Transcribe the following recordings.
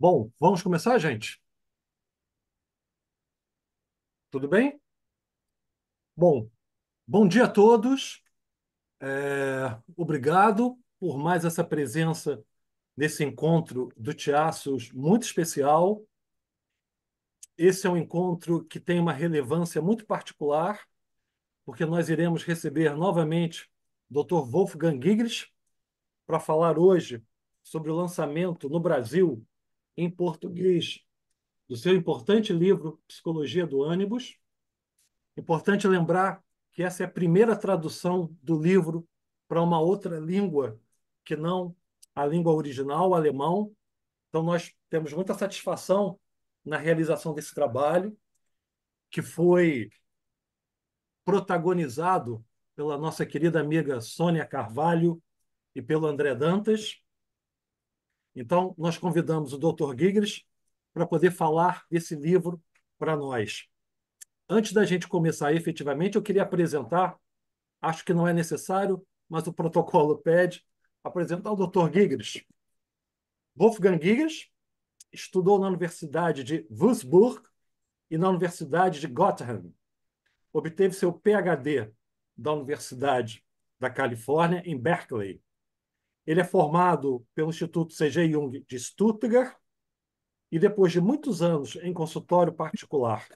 Bom, vamos começar, gente? Tudo bem? Bom, bom dia a todos. Obrigado por mais essa presença nesse encontro do Tiaços muito especial. Esse é um encontro que tem uma relevância muito particular, porque nós iremos receber novamente o Dr. Wolfgang Gigres para falar hoje sobre o lançamento no Brasil, em português, do seu importante livro Psicologia do Ânibus. Importante lembrar que essa é a primeira tradução do livro para uma outra língua que não a língua original, o alemão. Então, nós temos muita satisfação na realização desse trabalho, que foi protagonizado pela nossa querida amiga Sônia Carvalho e pelo André Dantas. Então, nós convidamos o Dr. Gigres para poder falar desse livro para nós. Antes da gente começar efetivamente, eu queria apresentar. Acho que não é necessário, mas o protocolo pede apresentar o Dr. Gigres. Wolfgang Gigres estudou na Universidade de Würzburg e na Universidade de Gottingen. Obteve seu PhD da Universidade da Califórnia, em Berkeley. Ele é formado pelo Instituto C.G. Jung de Stuttgart e, depois de muitos anos em consultório particular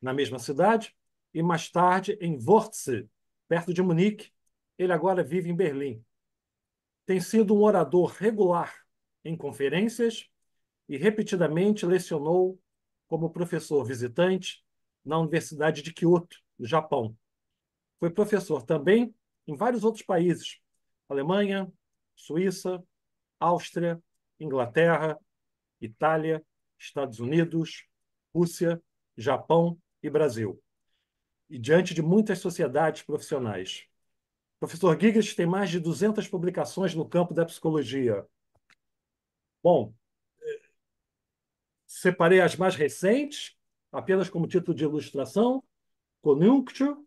na mesma cidade, e mais tarde em Wurzel, perto de Munique, ele agora vive em Berlim. Tem sido um orador regular em conferências e repetidamente lecionou como professor visitante na Universidade de Kyoto, no Japão. Foi professor também em vários outros países: Alemanha, Suíça, Áustria, Inglaterra, Itália, Estados Unidos, Rússia, Japão e Brasil, e diante de muitas sociedades profissionais. O professor Giggs tem mais de 200 publicações no campo da psicologia. Bom, separei as mais recentes, apenas como título de ilustração: Conjuncture,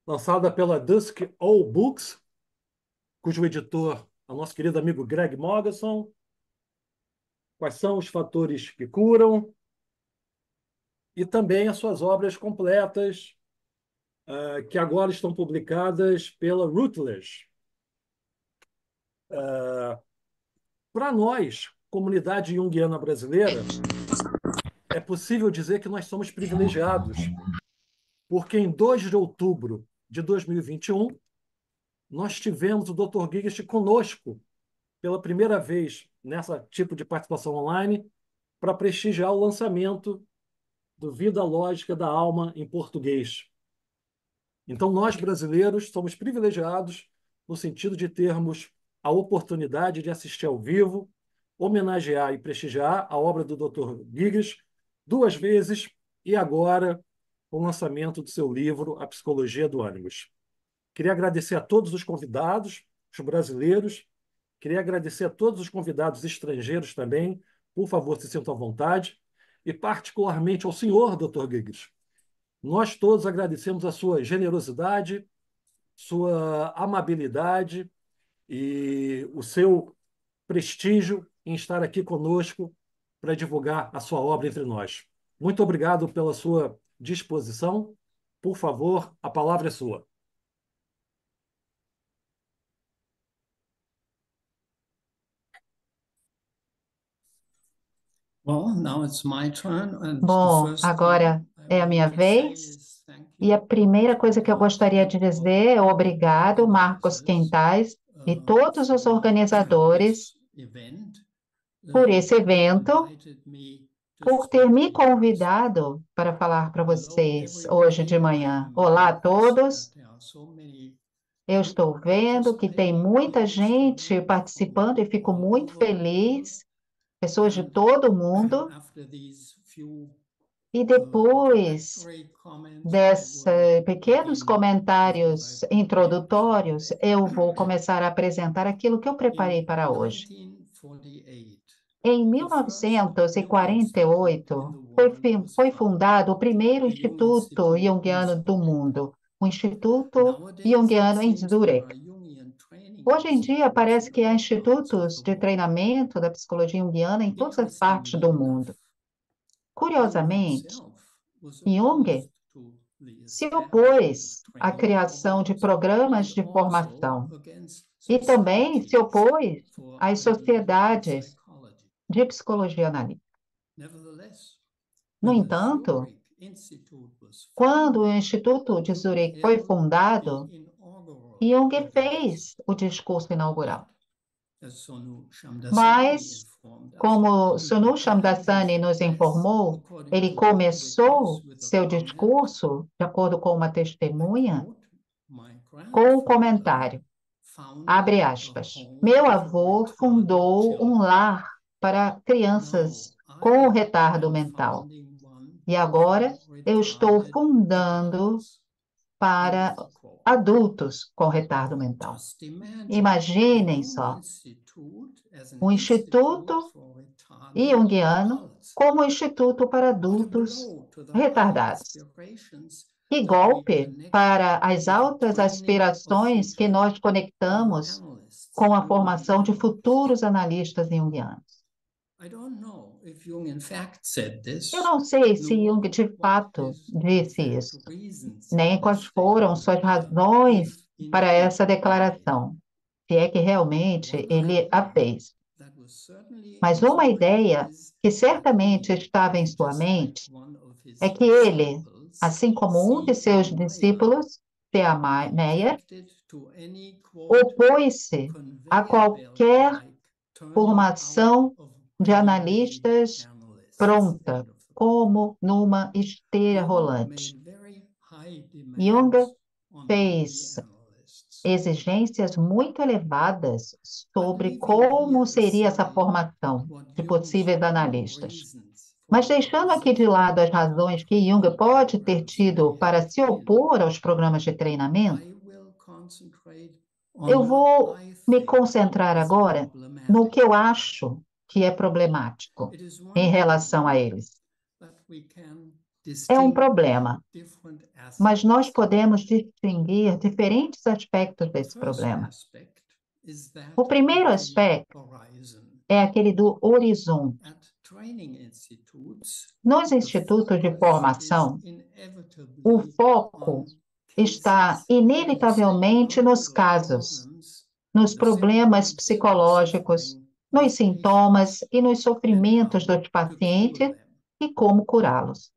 lançada pela Dusk All Books, cujo editor é o nosso querido amigo Greg Mogerson. Quais são os fatores que curam? E também as suas obras completas, que agora estão publicadas pela Routledge. Para nós, comunidade junguiana brasileira, é possível dizer que nós somos privilegiados, porque em 2 de outubro de 2021, nós tivemos o Dr. Giggs conosco pela primeira vez nessa tipo de participação online para prestigiar o lançamento do Vida Lógica da Alma em português. Então, nós brasileiros somos privilegiados no sentido de termos a oportunidade de assistir ao vivo, homenagear e prestigiar a obra do Dr. Giggs 2 vezes e agora com o lançamento do seu livro A Psicologia do Ânimos. Queria agradecer a todos os convidados, os brasileiros. Queria agradecer a todos os convidados estrangeiros também. Por favor, se sintam à vontade. E particularmente ao senhor, Dr. Giggs. Nós todos agradecemos a sua generosidade, sua amabilidade e o seu prestígio em estar aqui conosco para divulgar a sua obra entre nós. Muito obrigado pela sua disposição. Por favor, a palavra é sua. Bom, agora é a minha vez. E a primeira coisa que eu gostaria de dizer é obrigado, Marcos Quintais, e todos os organizadores por esse evento, por ter me convidado para falar para vocês hoje de manhã. Olá a todos. Eu estou vendo que tem muita gente participando e fico muito feliz, pessoas de todo o mundo. E depois desses pequenos comentários introdutórios, eu vou começar a apresentar aquilo que eu preparei para hoje. Em 1948, foi fundado o primeiro Instituto Jungiano do mundo, o Instituto Jungiano em Zurich. Hoje em dia, parece que há institutos de treinamento da psicologia junguiana em todas as partes do mundo. Curiosamente, Jung se opôs à criação de programas de formação e também se opôs às sociedades de psicologia analítica. No entanto, quando o Instituto de Zurique foi fundado, Jung fez o discurso inaugural. Mas, como Sonu Shamdasani nos informou, ele começou seu discurso, de acordo com uma testemunha, com o comentário, abre aspas, meu avô fundou um lar para crianças com retardo mental. E agora eu estou fundando para adultos com retardo mental. Imaginem só, um instituto junguiano como instituto para adultos retardados. Que golpe para as altas aspirações que nós conectamos com a formação de futuros analistas junguianos. Eu não sei se Jung de fato disse isso, nem quais foram suas razões para essa declaração, se é que realmente ele a fez. Mas uma ideia que certamente estava em sua mente é que ele, assim como um de seus discípulos, C.A. Meyer, opôs-se a qualquer formação de analistas pronta, como numa esteira rolante. Jung fez exigências muito elevadas sobre como seria essa formação de possíveis analistas. Mas deixando aqui de lado as razões que Jung pode ter tido para se opor aos programas de treinamento, eu vou me concentrar agora no que eu acho que é problemático em relação a eles. É um problema, mas nós podemos distinguir diferentes aspectos desse problema. O primeiro aspecto é aquele do horizonte. Nos institutos de formação, o foco está inevitavelmente nos casos, nos problemas psicológicos, nos sintomas e nos sofrimentos dos pacientes e como curá-los.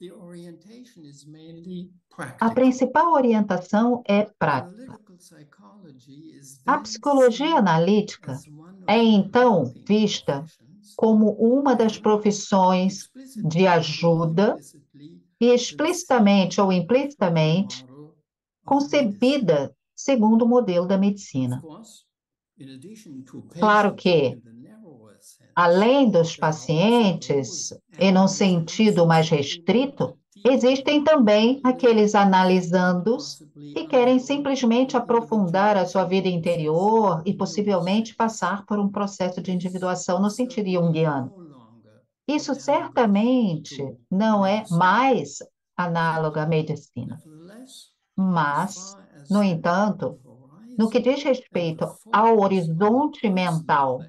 A principal orientação é prática. A psicologia analítica é, então, vista como uma das profissões de ajuda e explicitamente ou implicitamente concebida segundo o modelo da medicina. Claro que, além dos pacientes, e num sentido mais restrito, existem também aqueles analisandos que querem simplesmente aprofundar a sua vida interior e possivelmente passar por um processo de individuação no sentido junguiano. Isso certamente não é mais análogo à medicina. Mas, no entanto, no que diz respeito ao horizonte mental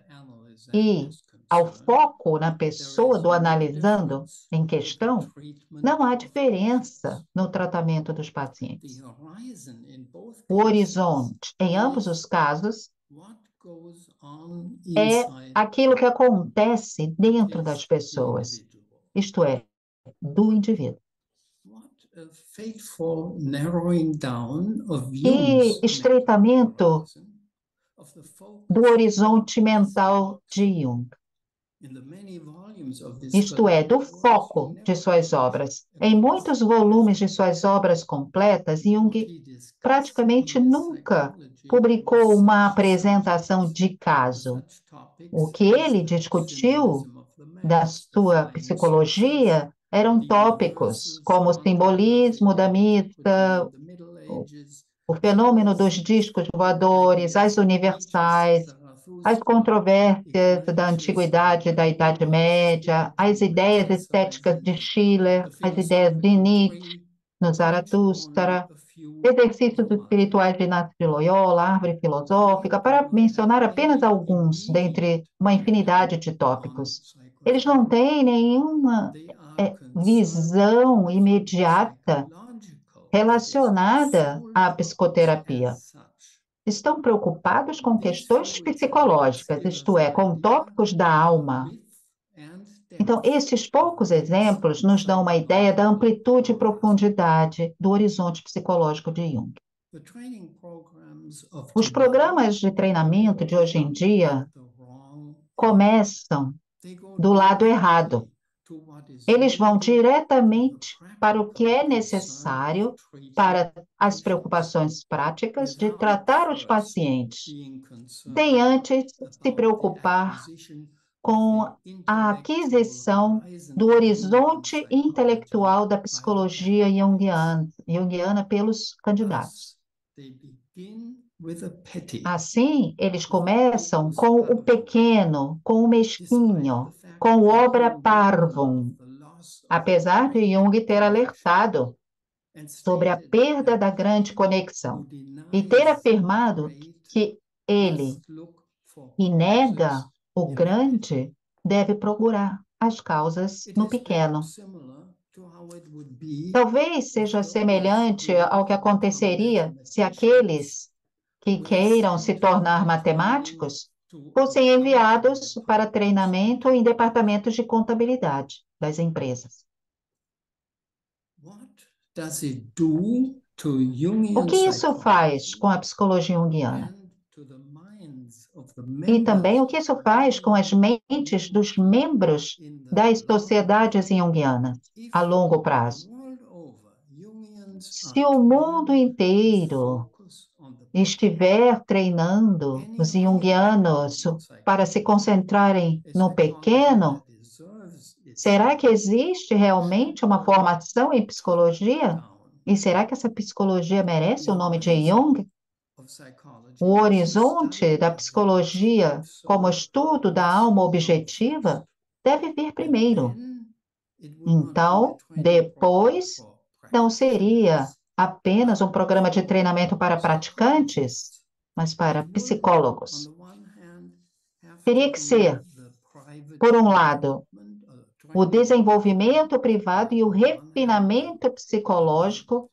e ao foco na pessoa do analisando em questão, não há diferença no tratamento dos pacientes. O horizonte, em ambos os casos, é aquilo que acontece dentro das pessoas, isto é, do indivíduo. E estreitamento do horizonte mental de Jung, isto é, do foco de suas obras. Em muitos volumes de suas obras completas, Jung praticamente nunca publicou uma apresentação de caso. O que ele discutiu da sua psicologia eram tópicos como o simbolismo da mista, o fenômeno dos discos voadores, as universais, as controvérsias da antiguidade e da Idade Média, as ideias estéticas de Schiller, as ideias de Nietzsche no Zaratustra, exercícios espirituais de Inácio de Loyola, árvore filosófica, para mencionar apenas alguns dentre uma infinidade de tópicos. Eles não têm nenhuma visão imediata relacionada à psicoterapia. Estão preocupados com questões psicológicas, isto é, com tópicos da alma. Então, esses poucos exemplos nos dão uma ideia da amplitude e profundidade do horizonte psicológico de Jung. Os programas de treinamento de hoje em dia começam do lado errado. Eles vão diretamente para o que é necessário para as preocupações práticas de tratar os pacientes, sem antes se preocupar com a aquisição do horizonte intelectual da psicologia junguiana pelos candidatos. Assim, eles começam com o pequeno, com o mesquinho, com o obra parvum, apesar de Jung ter alertado sobre a perda da grande conexão e ter afirmado que ele, que nega o grande, deve procurar as causas no pequeno. Talvez seja semelhante ao que aconteceria se aqueles que queiram se tornar matemáticos fossem enviados para treinamento em departamentos de contabilidade das empresas. O que isso faz com a psicologia junguiana? E também o que isso faz com as mentes dos membros das sociedades junguianas a longo prazo? Se o mundo inteiro estiver treinando os junguianos para se concentrarem no pequeno, será que existe realmente uma formação em psicologia? E será que essa psicologia merece o nome de Jung? O horizonte da psicologia, como estudo da alma objetiva, deve vir primeiro. Então, depois, não seria apenas um programa de treinamento para praticantes, mas para psicólogos. Teria que ser, por um lado, o desenvolvimento privado e o refinamento psicológico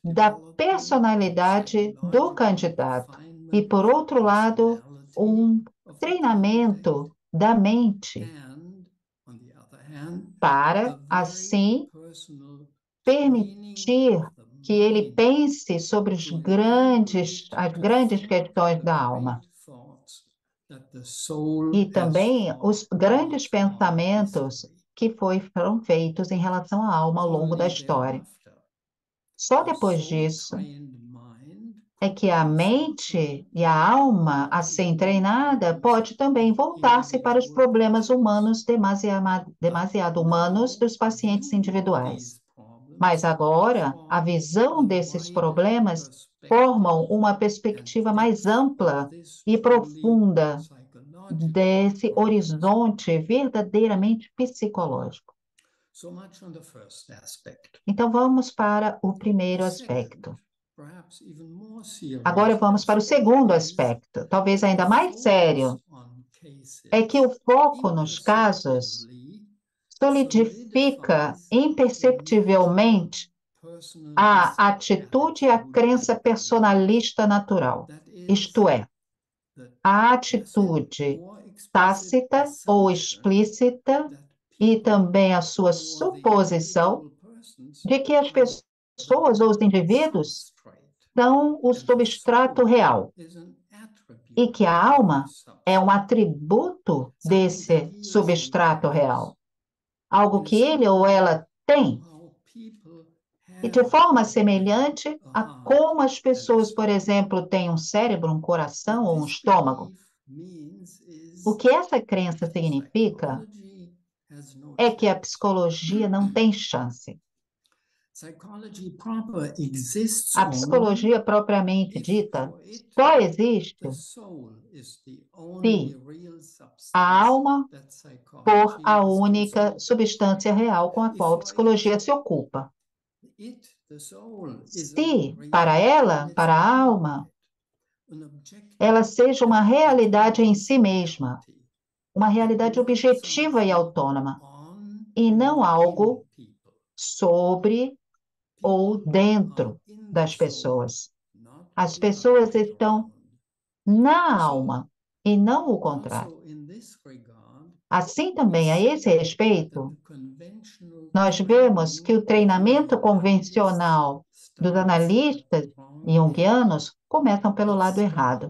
da personalidade do candidato. E, por outro lado, um treinamento da mente para, assim, permitir que ele pense sobre as grandes questões da alma. E também os grandes pensamentos que foram feitos em relação à alma ao longo da história. Só depois disso é que a mente e a alma, assim treinada, pode também voltar-se para os problemas humanos demasiado humanos dos pacientes individuais. Mas agora, a visão desses problemas formam uma perspectiva mais ampla e profunda desse horizonte verdadeiramente psicológico. Então, vamos para o primeiro aspecto. Agora vamos para o segundo aspecto, talvez ainda mais sério, é que o foco nos casos solidifica imperceptivelmente a atitude e a crença personalista natural, isto é, a atitude tácita ou explícita e também a sua suposição de que as pessoas ou os indivíduos são o substrato real e que a alma é um atributo desse substrato real, algo que ele ou ela tem. E de forma semelhante a como as pessoas, por exemplo, têm um cérebro, um coração ou um estômago. O que essa crença significa é que a psicologia não tem chance. A psicologia propriamente dita só existe se a alma for a única substância real com a qual a psicologia se ocupa. se para ela, para a alma, ela seja uma realidade em si mesma, uma realidade objetiva e autônoma, e não algo sobre ou dentro das pessoas. As pessoas estão na alma e não o contrário. Assim também, a esse respeito, nós vemos que o treinamento convencional dos analistas junguianos começam pelo lado errado.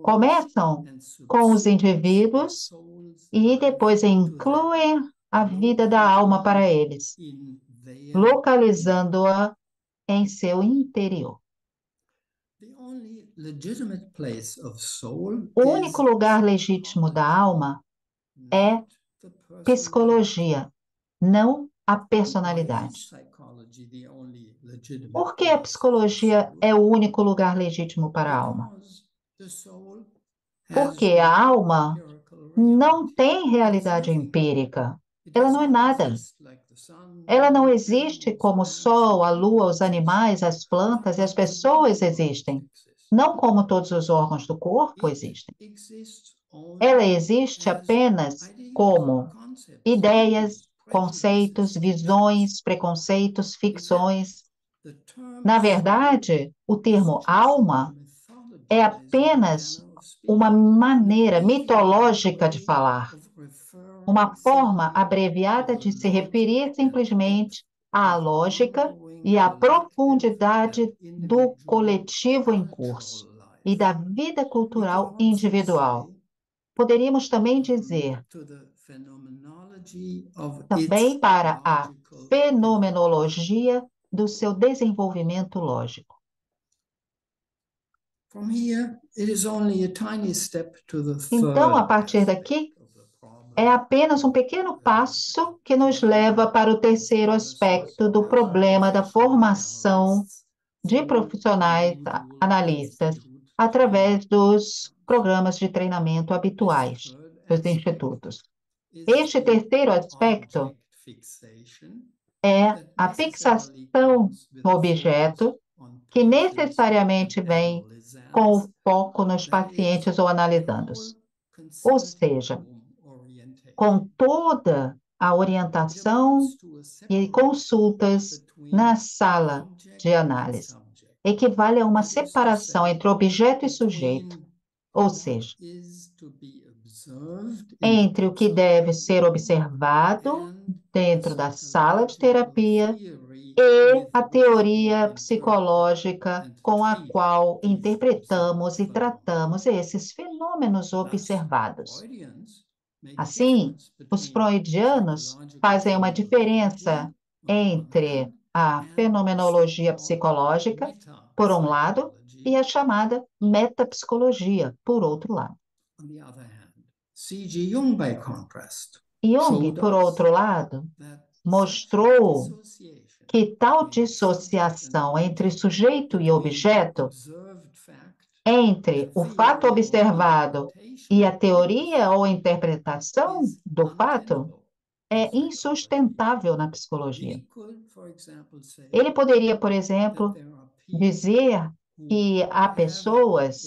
Começam com os indivíduos e depois incluem a vida da alma para eles, localizando-a em seu interior. O único lugar legítimo da alma é psicologia, não a personalidade. Por que a psicologia é o único lugar legítimo para a alma? Porque a alma não tem realidade empírica. Ela não é nada. Ela não existe como o sol, a lua, os animais, as plantas e as pessoas existem. Não como todos os órgãos do corpo existem. Ela existe apenas como ideias, conceitos, visões, preconceitos, ficções. Na verdade, o termo alma é apenas uma maneira mitológica de falar, uma forma abreviada de se referir simplesmente à lógica e à profundidade do coletivo em curso e da vida cultural individual. Poderíamos também dizer, também para a fenomenologia do seu desenvolvimento lógico. Então, a partir daqui, é apenas um pequeno passo que nos leva para o terceiro aspecto do problema da formação de profissionais analistas através dos programas de treinamento habituais dos institutos. Este terceiro aspecto é a fixação no objeto, que necessariamente vem com o foco nos pacientes ou analisandos. Ou seja, com toda a orientação e consultas na sala de análise, equivale a uma separação entre objeto e sujeito, ou seja, entre o que deve ser observado dentro da sala de terapia e a teoria psicológica com a qual interpretamos e tratamos esses fenômenos observados. Assim, os freudianos fazem uma diferença entre a fenomenologia psicológica, por um lado, e a chamada metapsicologia, por outro lado. Jung, por outro lado, mostrou que tal dissociação entre sujeito e objeto, entre o fato observado e a teoria ou interpretação do fato, é insustentável na psicologia. Ele poderia, por exemplo, dizer que há pessoas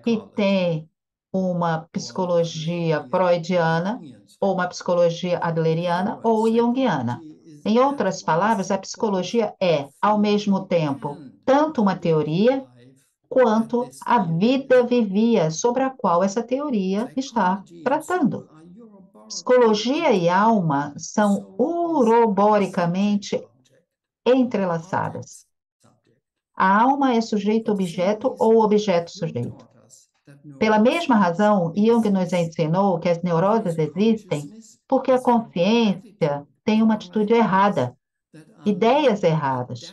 que têm uma psicologia freudiana, ou uma psicologia adleriana, ou junguiana. Em outras palavras, a psicologia é, ao mesmo tempo, tanto uma teoria, quanto a vida vivia sobre a qual essa teoria está tratando. Psicologia e alma são uroboricamente entrelaçadas. A alma é sujeito-objeto ou objeto-sujeito. Pela mesma razão, Jung nos ensinou que as neuroses existem porque a consciência tem uma atitude errada, ideias erradas,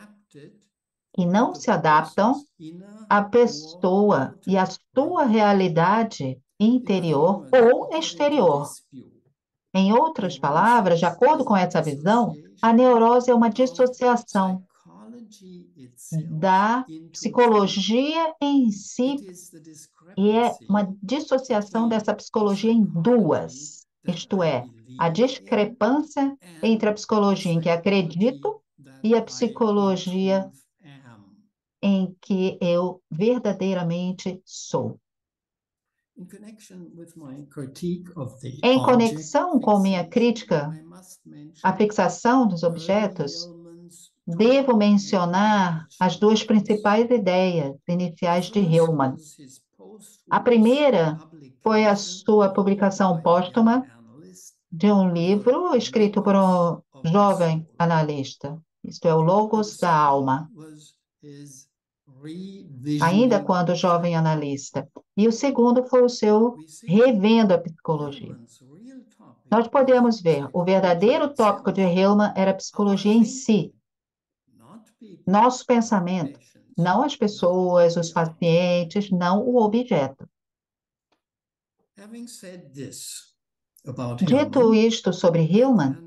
e não se adaptam à pessoa e à sua realidade interior ou exterior. Em outras palavras, de acordo com essa visão, a neurose é uma dissociação da psicologia em si e é uma dissociação dessa psicologia em duas. isto é, a discrepância entre a psicologia em que acredito e a psicologia em que eu verdadeiramente sou. Em conexão com minha crítica à fixação dos objetos, devo mencionar as duas principais ideias iniciais de Hillman. A primeira foi a sua publicação póstuma de um livro escrito por um jovem analista, isto é, o Logos da Alma, ainda quando jovem analista. E o segundo foi o seu Revendo a Psicologia. Nós podemos ver, o verdadeiro tópico de Hillman era a psicologia em si, nosso pensamento, não as pessoas, os pacientes, não o objeto. Dito isto sobre Hillman,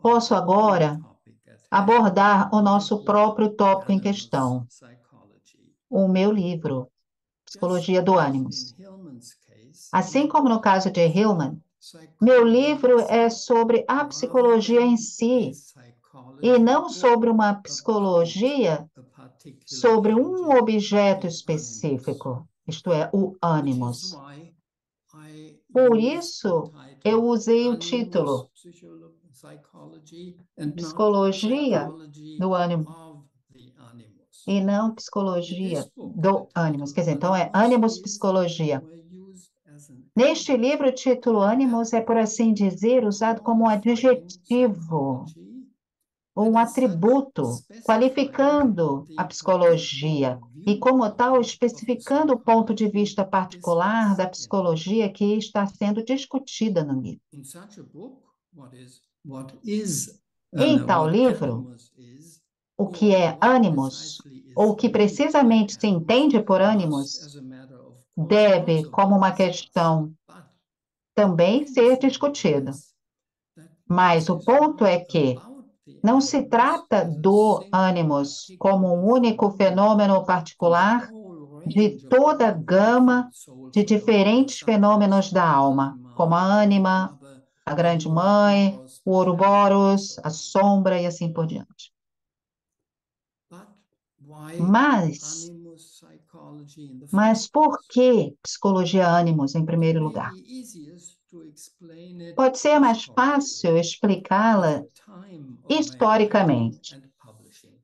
posso agora abordar o nosso próprio tópico em questão, o meu livro, Psicologia do Ânimos. Assim como no caso de Hillman, meu livro é sobre a psicologia em si, e não sobre uma psicologia sobre um objeto específico, isto é, o ânimos. Por isso, eu usei o título Psicologia do Ânimo e não Psicologia do Ânimos. Quer dizer, então é Ânimos Psicologia. Neste livro, o título ânimos é, por assim dizer, usado como um adjetivo ou um atributo, qualificando a psicologia e, como tal, especificando o ponto de vista particular da psicologia que está sendo discutida no livro. Em tal livro, o que é ânimos, ou o que precisamente se entende por ânimos, deve, como uma questão, também ser discutido. Mas o ponto é que não se trata do ânimos como um único fenômeno particular de toda a gama de diferentes fenômenos da alma, como a ânima, a grande mãe, o Ouroboros, a sombra e assim por diante. Mas por que psicologia ânimos em primeiro lugar? Pode ser mais fácil explicá-la historicamente,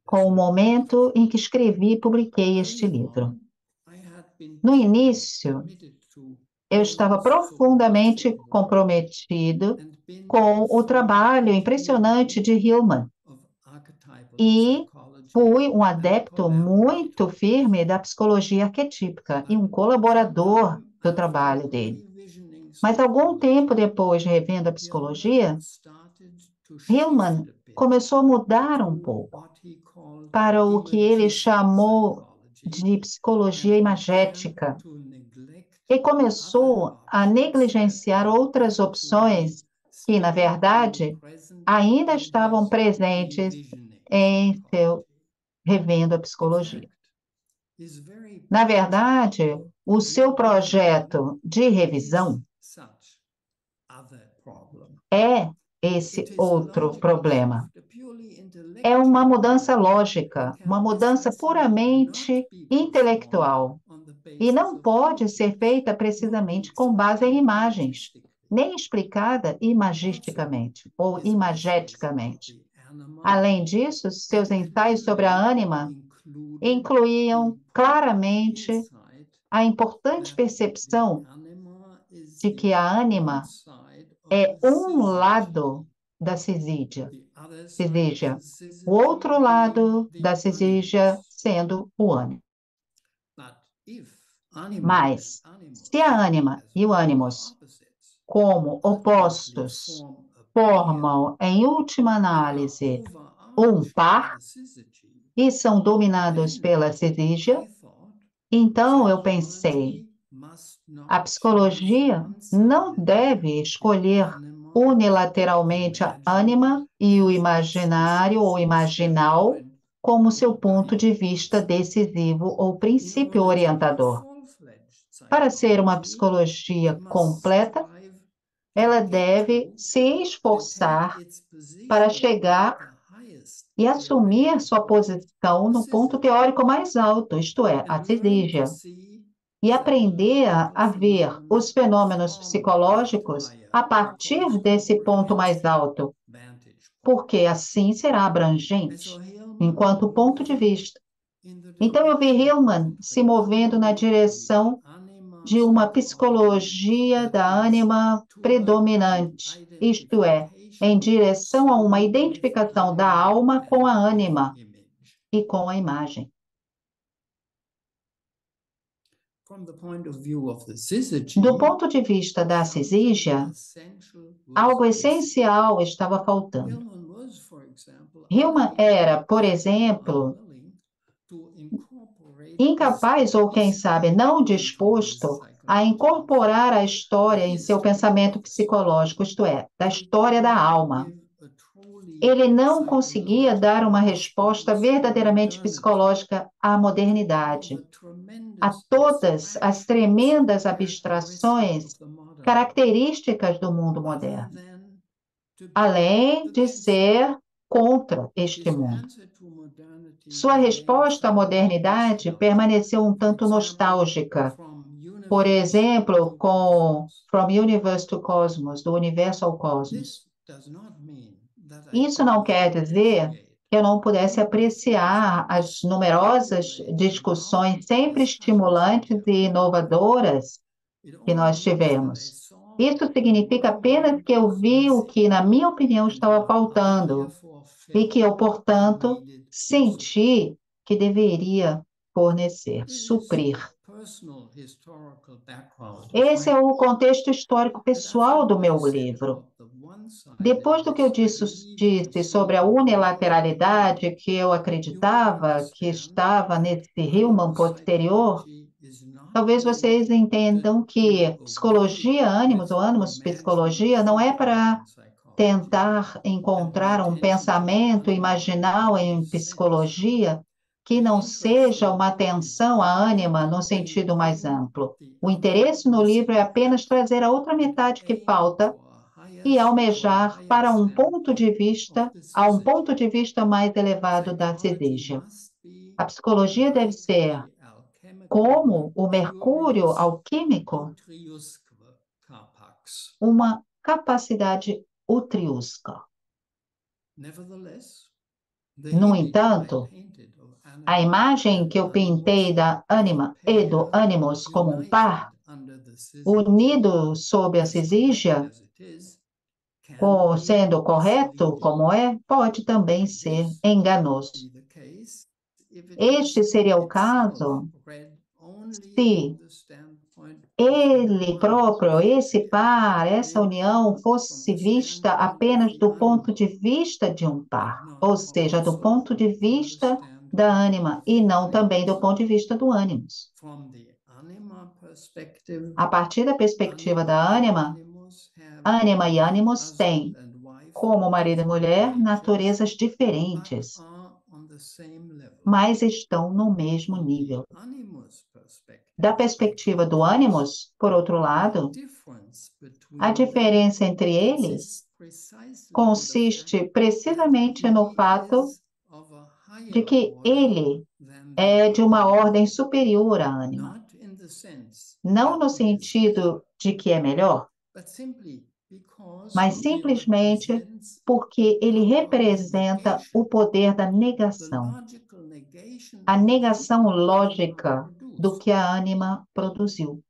com o momento em que escrevi e publiquei este livro. No início, eu estava profundamente comprometido com o trabalho impressionante de Hillman e fui um adepto muito firme da psicologia arquetípica e um colaborador do trabalho dele. Mas algum tempo depois, revendo a psicologia, Hillman começou a mudar um pouco para o que ele chamou de psicologia imagética e começou a negligenciar outras opções que, na verdade, ainda estavam presentes em seu Revendo a Psicologia. Na verdade, o seu projeto de revisão é esse outro problema. É uma mudança lógica, uma mudança puramente intelectual, e não pode ser feita precisamente com base em imagens, nem explicada imagisticamente ou imageticamente. Além disso, seus ensaios sobre a ânima incluíam claramente a importante percepção de que a ânima é um lado da cisídia, o outro lado da cisígia sendo o ânimo. Mas, se a ânima e o ânimos, como opostos, formam, em última análise, um par e são dominados pela cisígia, então eu pensei, a psicologia não deve escolher unilateralmente a ânima e o imaginário ou imaginal como seu ponto de vista decisivo ou princípio orientador. Para ser uma psicologia completa, ela deve se esforçar para chegar e assumir sua posição no ponto teórico mais alto, isto é, a Cisígia, e aprender a ver os fenômenos psicológicos a partir desse ponto mais alto, porque assim será abrangente, enquanto ponto de vista. Então, eu vi Hillman se movendo na direção de uma psicologia da ânima predominante, isto é, em direção a uma identificação da alma com a ânima e com a imagem. Do ponto de vista da Cisígia, algo essencial estava faltando. Hillman era, por exemplo, incapaz ou, quem sabe, não disposto a incorporar a história em seu pensamento psicológico, isto é, da história da alma. Ele não conseguia dar uma resposta verdadeiramente psicológica à modernidade, a todas as tremendas abstrações características do mundo moderno, além de ser contra este mundo. Sua resposta à modernidade permaneceu um tanto nostálgica. Por exemplo, com From Universe to Cosmos, do universo ao cosmos. Isso não quer dizer que eu não pudesse apreciar as numerosas discussões sempre estimulantes e inovadoras que nós tivemos. Isso significa apenas que eu vi o que, na minha opinião, estava faltando e que eu, portanto, senti que deveria fornecer, suprir. Esse é o contexto histórico pessoal do meu livro. Depois do que eu disse sobre a unilateralidade que eu acreditava que estava nesse Hillman posterior, talvez vocês entendam que psicologia ânimos ou ânimos psicologia não é para tentar encontrar um pensamento imaginal em psicologia que não seja uma atenção à ânima no sentido mais amplo. O interesse no livro é apenas trazer a outra metade que falta e almejar para a um ponto de vista mais elevado da Cisígia. A psicologia deve ser como o mercúrio alquímico, uma capacidade utriusca. No entanto, a imagem que eu pintei da ânima e do ânimos como um par, unido sob a Cisígia, sendo correto como é, pode também ser enganoso. Este seria o caso se ele próprio, esse par, essa união fosse vista apenas do ponto de vista de um par, ou seja, do ponto de vista da ânima e não também do ponto de vista do ânimos. A partir da perspectiva da ânima e ânimos têm, como marido e mulher, naturezas diferentes, mas estão no mesmo nível. Da perspectiva do ânimos, por outro lado, a diferença entre eles consiste precisamente no fato de que ele é de uma ordem superior à ânima. Não no sentido de que é melhor, mas simplesmente porque ele representa o poder da negação, a negação lógica do que a ânima produziu.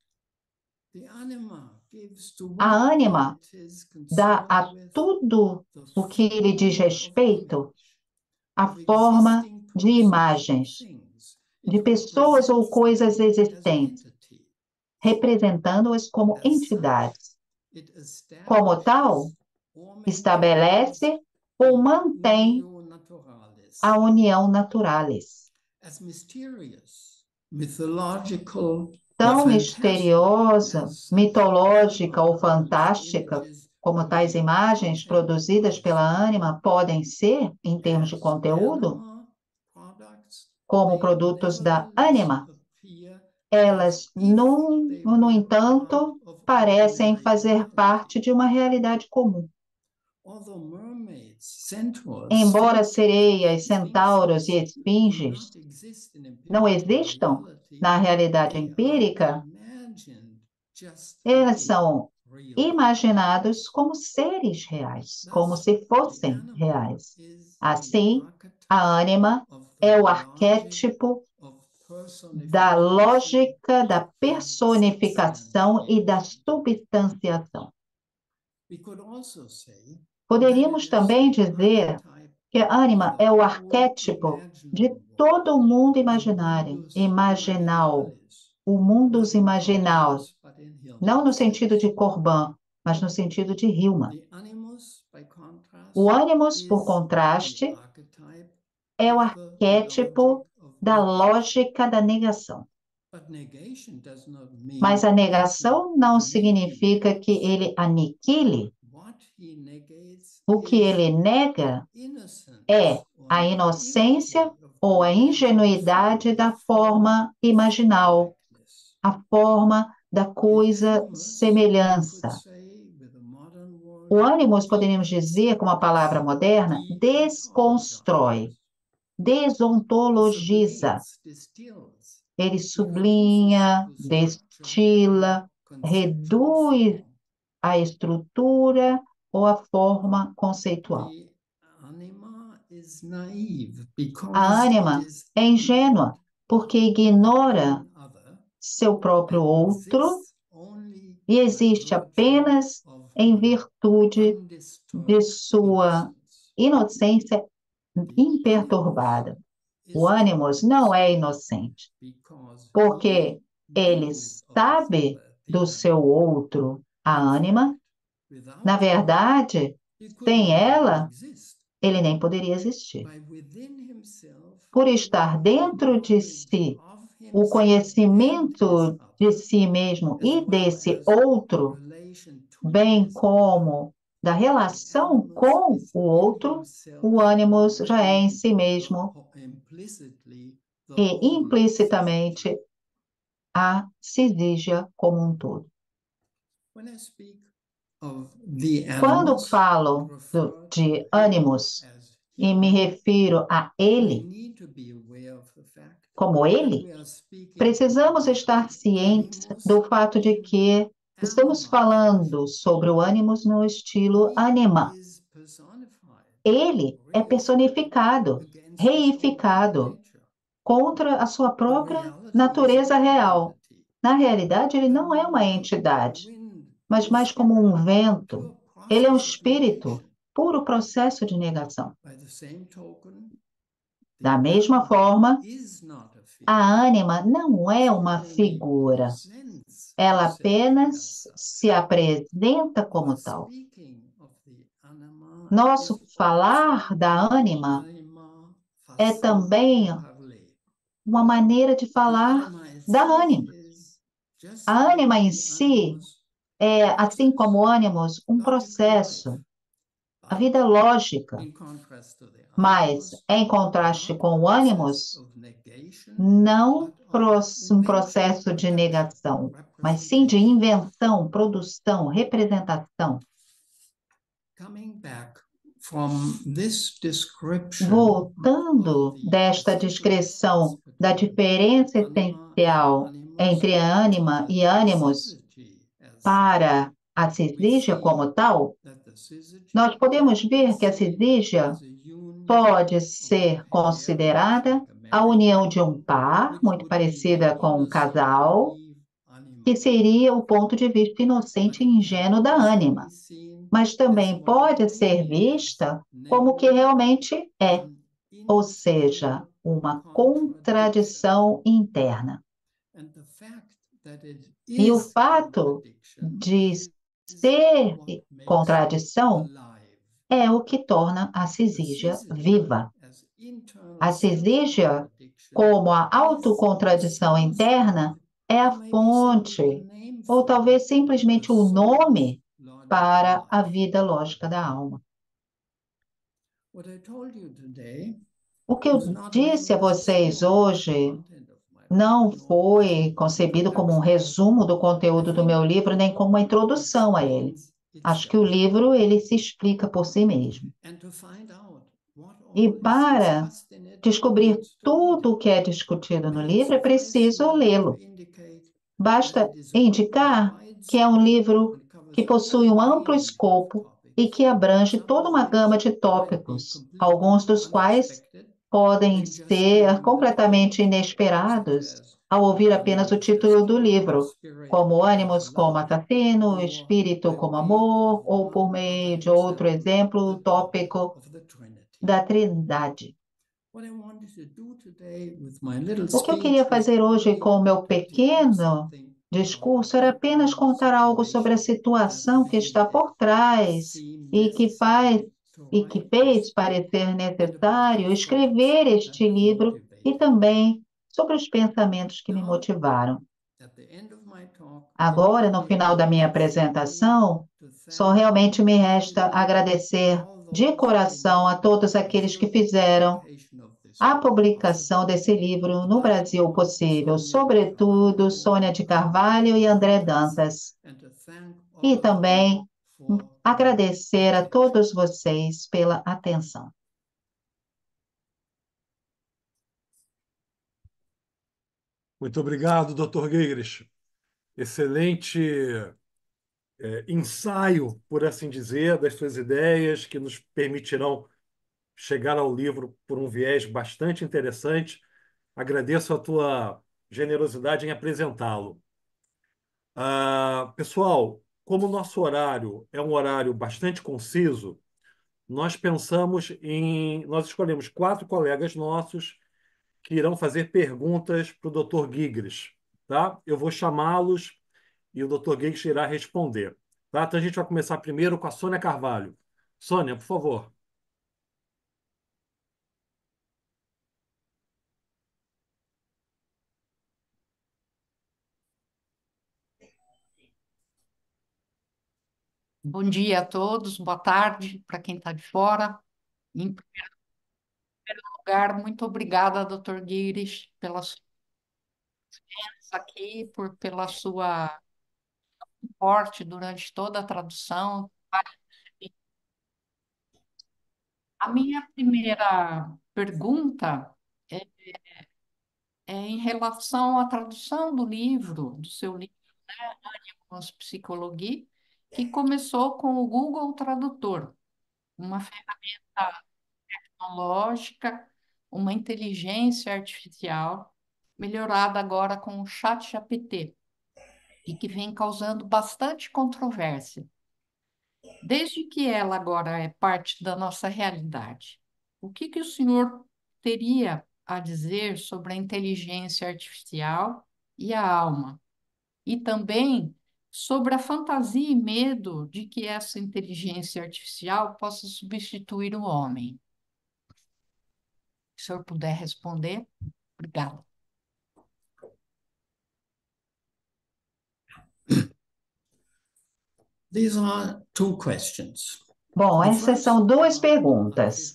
A ânima dá a tudo o que lhe diz respeito a forma de imagens, de pessoas ou coisas existentes, representando-as como entidades. Como tal, estabelece ou mantém a união naturalis. Tão misteriosa, mitológica ou fantástica como tais imagens produzidas pela ânima podem ser, em termos de conteúdo, como produtos da ânima, Elas, no entanto, parecem fazer parte de uma realidade comum. Embora sereias, centauros e esfinges não existam na realidade empírica, eles são imaginados como seres reais, como se fossem reais. Assim, a ânima é o arquétipo da lógica da personificação e da substanciação. Poderíamos também dizer que a ânima é o arquétipo de todo o mundo imaginário, imaginal, o mundus imaginal, não no sentido de Corban, mas no sentido de Hillman. O ânimos, por contraste, é o arquétipo da lógica da negação. Mas a negação não significa que ele aniquile. O que ele nega é a inocência ou a ingenuidade da forma imaginal, a forma da coisa semelhança. O ânimos, poderíamos dizer, com a palavra moderna, desconstrói, desontologiza. Ele sublinha, destila, reduz a estrutura ou a forma conceitual. A ânima é ingênua porque ignora seu próprio outro e existe apenas em virtude de sua inocência imperturbada. O ânimos não é inocente, porque ele sabe do seu outro. A ânima, na verdade, sem ela, ele nem poderia existir. Por estar dentro de si, o conhecimento de si mesmo e desse outro, bem como da relação com o outro, o ânimos já é em si mesmo e implicitamente a Cisígia como um todo. Quando falo de ânimos e me refiro a ele, como ele, precisamos estar cientes do fato de que estamos falando sobre o ânimos no estilo anima. Ele é personificado, reificado contra a sua própria natureza real. Na realidade, ele não é uma entidade, mas mais como um vento. Ele é um espírito, puro processo de negação. Da mesma forma, a ânima não é uma figura. Ela apenas se apresenta como tal. Nosso falar da ânima é também uma maneira de falar da ânima. A ânima em si é, assim como o ânimos, um processo. A vida é lógica, mas em contraste com o ânimos, não um processo de negação, mas sim de invenção, produção, representação. Voltando desta descrição da diferença essencial entre a ânima e ânimos para a cisígia como tal, nós podemos ver que a cisígia pode ser considerada a união de um par, muito parecida com um casal, que seria o ponto de vista inocente e ingênuo da ânima, mas também pode ser vista como o que realmente é, ou seja, uma contradição interna. E o fato de ser contradição é o que torna a cisígia viva. A cisígia, como a autocontradição interna, é a fonte, ou talvez simplesmente o nome para a vida lógica da alma. O que eu disse a vocês hoje não foi concebido como um resumo do conteúdo do meu livro, nem como uma introdução a ele. Acho que o livro ele se explica por si mesmo. E para descobrir tudo o que é discutido no livro, é preciso lê-lo. Basta indicar que é um livro que possui um amplo escopo e que abrange toda uma gama de tópicos, alguns dos quais podem ser completamente inesperados ao ouvir apenas o título do livro, como ânimos como assassino, espírito como amor, ou por meio de outro exemplo, o tópico da Trindade. O que eu queria fazer hoje com o meu pequeno discurso era apenas contar algo sobre a situação que está por trás e que faz e que fez parecer necessário escrever este livro e também sobre os pensamentos que me motivaram. Agora, no final da minha apresentação, só realmente me resta agradecer de coração a todos aqueles que fizeram a publicação desse livro no Brasil possível, sobretudo Sônia de Carvalho e André Dantas. E também agradecer a todos vocês pela atenção. Muito obrigado, Dr. Gigres. Excelente ensaio, por assim dizer, das suas ideias, que nos permitirão chegar ao livro por um viés bastante interessante. Agradeço a tua generosidade em apresentá-lo. Pessoal, como o nosso horário é um horário bastante conciso, nós escolhemos 4 colegas nossos que irão fazer perguntas para o Dr. Gigres, tá? Eu vou chamá-los e o Dr. Giggs irá responder. Tá? Então a gente vai começar primeiro com a Sônia Carvalho. Sônia, por favor. Bom dia a todos, boa tarde para quem está de fora. Em primeiro lugar, muito obrigada, Dr. Guires, pela sua presença aqui, pela sua suporte durante toda a tradução. A minha primeira pergunta é, é em relação à tradução do livro, do seu livro, Animus Psicologia, que começou com o Google Tradutor, uma ferramenta tecnológica, uma inteligência artificial, melhorada agora com o ChatGPT, e que vem causando bastante controvérsia. Desde que ela agora é parte da nossa realidade, o que o senhor teria a dizer sobre a inteligência artificial e a alma? E também sobre a fantasia e medo de que essa inteligência artificial possa substituir o homem. Se o senhor puder responder, obrigada. These are two questions. Bom, essas são duas perguntas.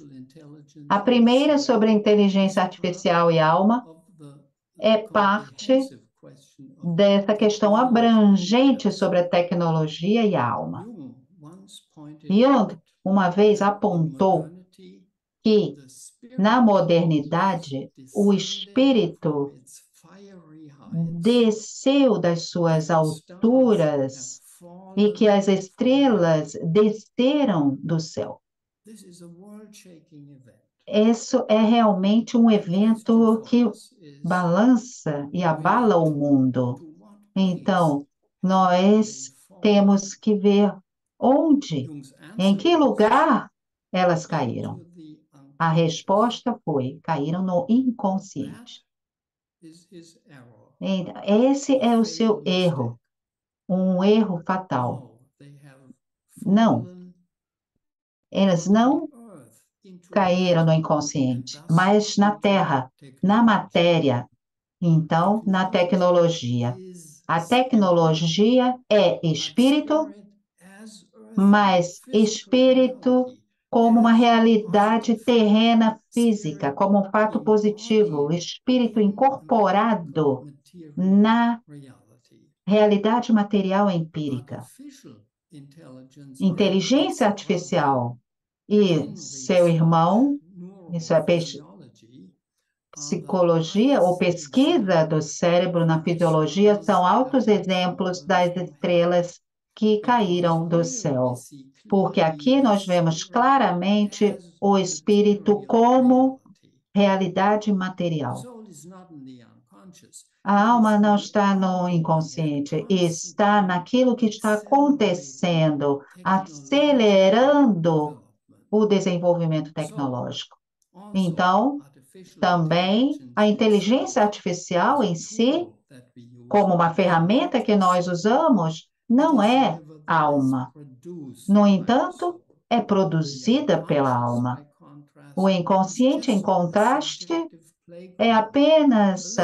A primeira, sobre a inteligência artificial e alma, é parte dessa questão abrangente sobre a tecnologia e a alma. Jung, uma vez, apontou que, na modernidade, o espírito desceu das suas alturas e que as estrelas desceram do céu. Isso é realmente um evento que balança e abala o mundo. Então, nós temos que ver onde, em que lugar elas caíram. A resposta foi: caíram no inconsciente. Esse é o seu erro, um erro fatal. Não, elas não caíram no inconsciente, mas na terra, na matéria, então na tecnologia. A tecnologia é espírito, mas espírito como uma realidade terrena física, como um fato positivo, o espírito incorporado na realidade material empírica. Inteligência artificial e seu irmão, isso é psicologia ou pesquisa do cérebro na fisiologia, são altos exemplos das estrelas que caíram do céu. Porque aqui nós vemos claramente o espírito como realidade material. A alma não está no inconsciente, está naquilo que está acontecendo, acelerando o desenvolvimento tecnológico. Então, também a inteligência artificial em si, como uma ferramenta que nós usamos, não é alma. No entanto, é produzida pela alma. O inconsciente, em contraste, é apenas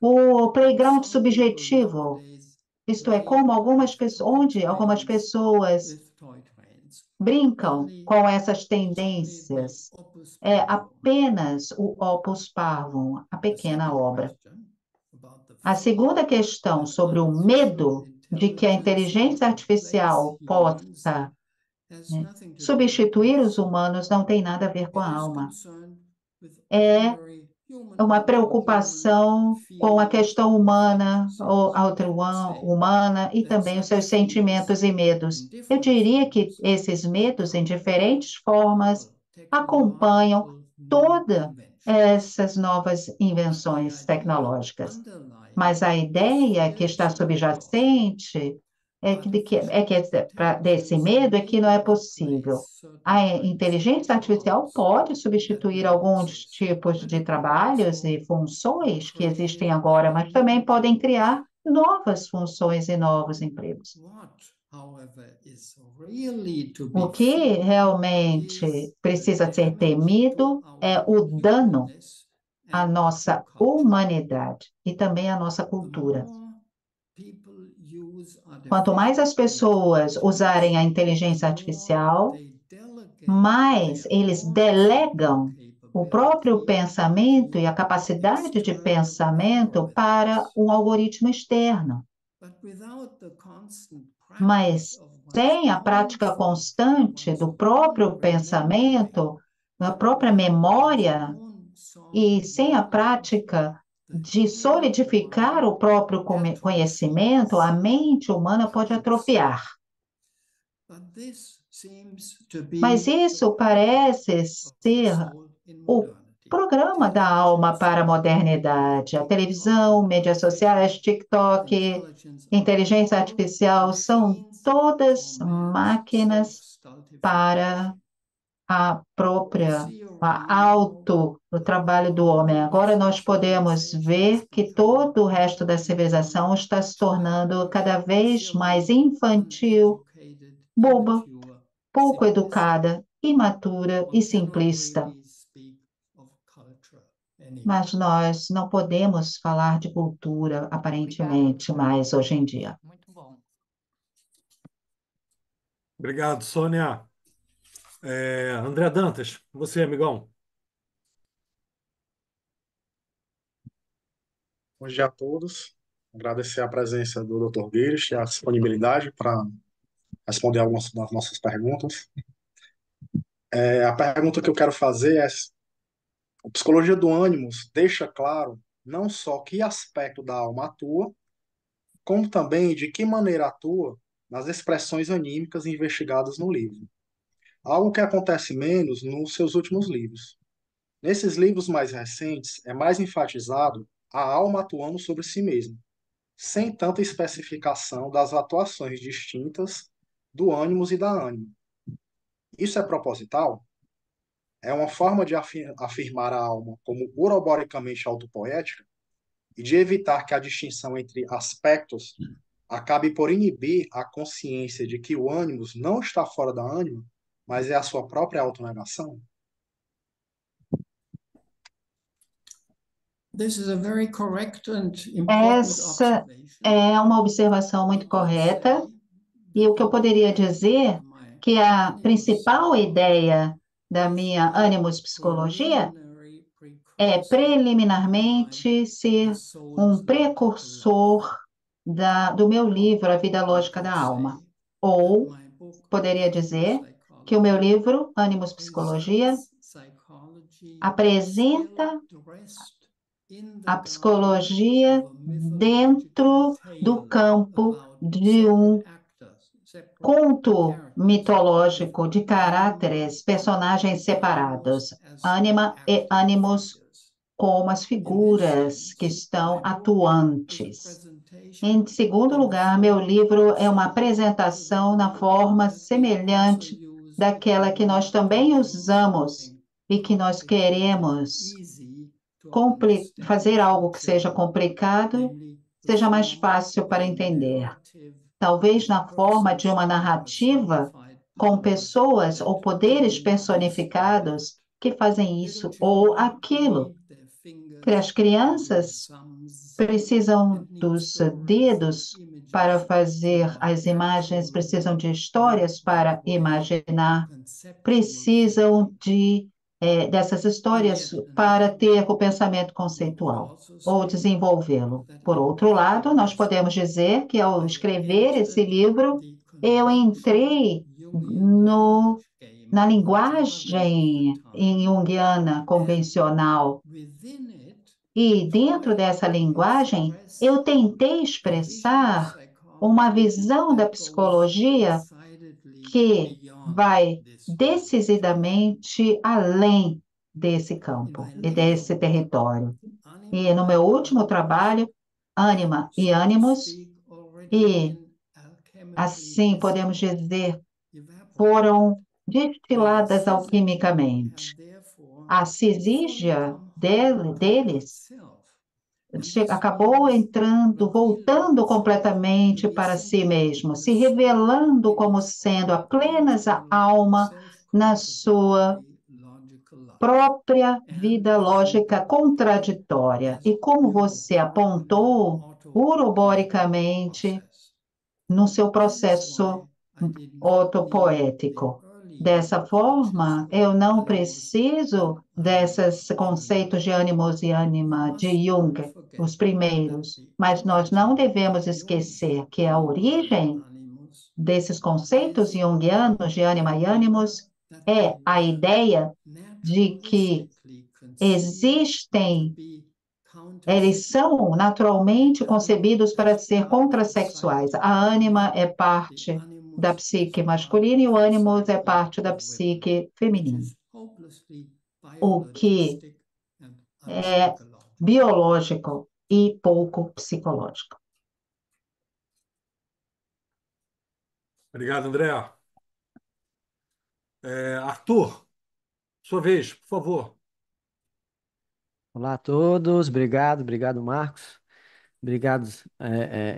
o playground subjetivo, isto é, como algumas pessoas, onde algumas pessoas brincam com essas tendências. É apenas o opus parvum, a pequena obra. A segunda questão sobre o medo de que a inteligência artificial possa substituir os humanos não tem nada a ver com a alma. É uma preocupação com a questão humana, ou humana, e também os seus sentimentos e medos. Eu diria que esses medos, em diferentes formas, acompanham todas essas novas invenções tecnológicas. Mas a ideia que está subjacente desse medo é que não é possível. A inteligência artificial pode substituir alguns tipos de trabalhos e funções que existem agora, mas também podem criar novas funções e novos empregos. O que realmente precisa ser temido é o dano à nossa humanidade e também à nossa cultura. Quanto mais as pessoas usarem a inteligência artificial, mais eles delegam o próprio pensamento e a capacidade de pensamento para um algoritmo externo. Mas sem a prática constante do próprio pensamento, da própria memória, e sem a prática de solidificar o próprio conhecimento, a mente humana pode atrofiar. Mas isso parece ser o programa da alma para a modernidade. A televisão, mídias sociais, TikTok, inteligência artificial são todas máquinas para o trabalho do homem. Agora nós podemos ver que todo o resto da civilização está se tornando cada vez mais infantil, boba, pouco educada, imatura e simplista. Mas nós não podemos falar de cultura, aparentemente, mais hoje em dia. Muito bom. Obrigado, Sônia. André Dantas, você, amigão. Bom dia a todos. Agradecer a presença do Dr. Guires e a disponibilidade para responder algumas das nossas perguntas. A pergunta que eu quero fazer é: a psicologia do ânimos deixa claro não só que aspecto da alma atua, como também de que maneira atua nas expressões anímicas investigadas no livro. Algo que acontece menos nos seus últimos livros. Nesses livros mais recentes, é mais enfatizado a alma atuando sobre si mesma, sem tanta especificação das atuações distintas do ânimos e da ânima. Isso é proposital? É uma forma de afirmar a alma como uroboricamente autopoética e de evitar que a distinção entre aspectos acabe por inibir a consciência de que o ânimos não está fora da ânima, mas é a sua própria autonegação? Essa é uma observação muito correta, e o que eu poderia dizer que a principal ideia da minha Animus Psicologia é preliminarmente ser um precursor do meu livro, A Vida Lógica da Alma. Ou poderia dizer que o meu livro, Animus Psicologia, apresenta a psicologia dentro do campo de um conto mitológico de caráteres, personagens separados, ânima e ânimos como as figuras que estão atuantes. Em segundo lugar, meu livro é uma apresentação na forma semelhante daquela que nós também usamos e que nós queremos fazer algo que seja complicado, seja mais fácil para entender. Talvez na forma de uma narrativa com pessoas ou poderes personificados que fazem isso ou aquilo. Que as crianças precisam dos dedos para fazer as imagens, precisam de histórias para imaginar, precisam dessas histórias para ter o pensamento conceitual ou desenvolvê-lo. Por outro lado, nós podemos dizer que ao escrever esse livro, eu entrei na linguagem junguiana convencional e dentro dessa linguagem eu tentei expressar uma visão da psicologia que vai decididamente além desse campo e desse território. E no meu último trabalho, Ânima e Ânimos, e assim podemos dizer, foram destiladas alquimicamente. A cisígia deles acabou entrando, voltando completamente para si mesmo, se revelando como sendo a plena alma na sua própria vida lógica contraditória. E como você apontou, uroboricamente, no seu processo autopoético. Dessa forma, eu não preciso desses conceitos de ânimos e ânima de Jung, os primeiros, mas nós não devemos esquecer que a origem desses conceitos junguianos de ânima e ânimos é a ideia de que existem, eles são naturalmente concebidos para ser contrassexuais. A ânima é parte da psique masculina e o ânimos é parte da psique feminina. O que é biológico e pouco psicológico. Obrigado, André. Arthur, sua vez, por favor. Olá a todos, obrigado, Marcos. Obrigado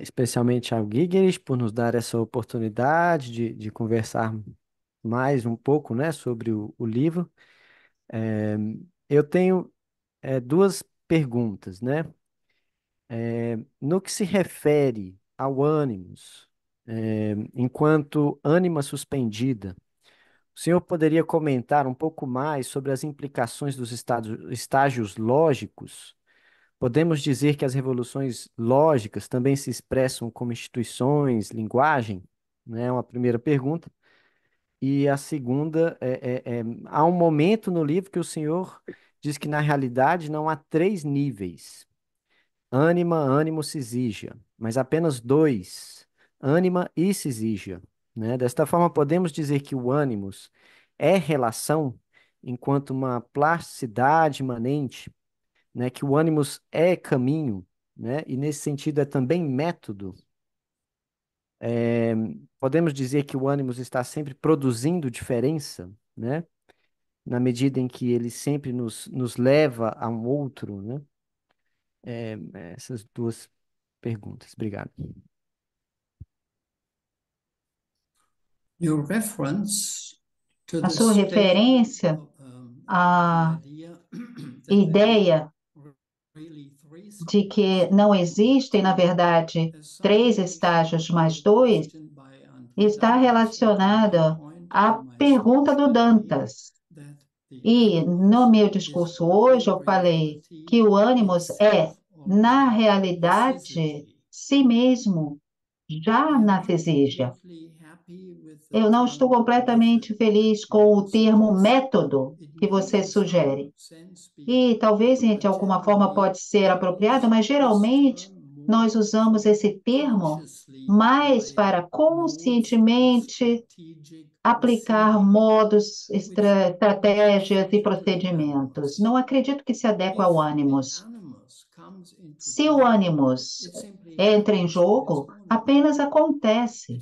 especialmente ao Gigeris por nos dar essa oportunidade de conversar mais um pouco, né, sobre o livro. Eu tenho duas perguntas, né? No que se refere ao ânimos, enquanto ânima suspendida, o senhor poderia comentar um pouco mais sobre as implicações dos estágios lógicos? Podemos dizer que as revoluções lógicas também se expressam como instituições, linguagem? Né? Uma primeira pergunta. E a segunda há um momento no livro que o senhor diz que na realidade não há três níveis: ânima, ânimo, cisígia, mas apenas dois: ânima e cisígia. Né? Desta forma, podemos dizer que o ânimos é relação enquanto uma plasticidade imanente, né, que o ânimos é caminho, né, e nesse sentido é também método. Podemos dizer que o ânimos está sempre produzindo diferença, né, na medida em que ele sempre nos leva a um outro, né? Essas duas perguntas. Obrigado. Your reference to A the sua referência à ideia de que não existem, na verdade, três estágios mais dois, está relacionada a pergunta do Dantas. E no meu discurso hoje eu falei que o ânimos é, na realidade, si mesmo, já narcisista. Eu não estou completamente feliz com o termo método que você sugere. E talvez, de alguma forma, pode ser apropriado, mas geralmente nós usamos esse termo mais para conscientemente aplicar modos, estratégias e procedimentos. Não acredito que se adeque ao ânimos. Se o ânimos entra em jogo, apenas acontece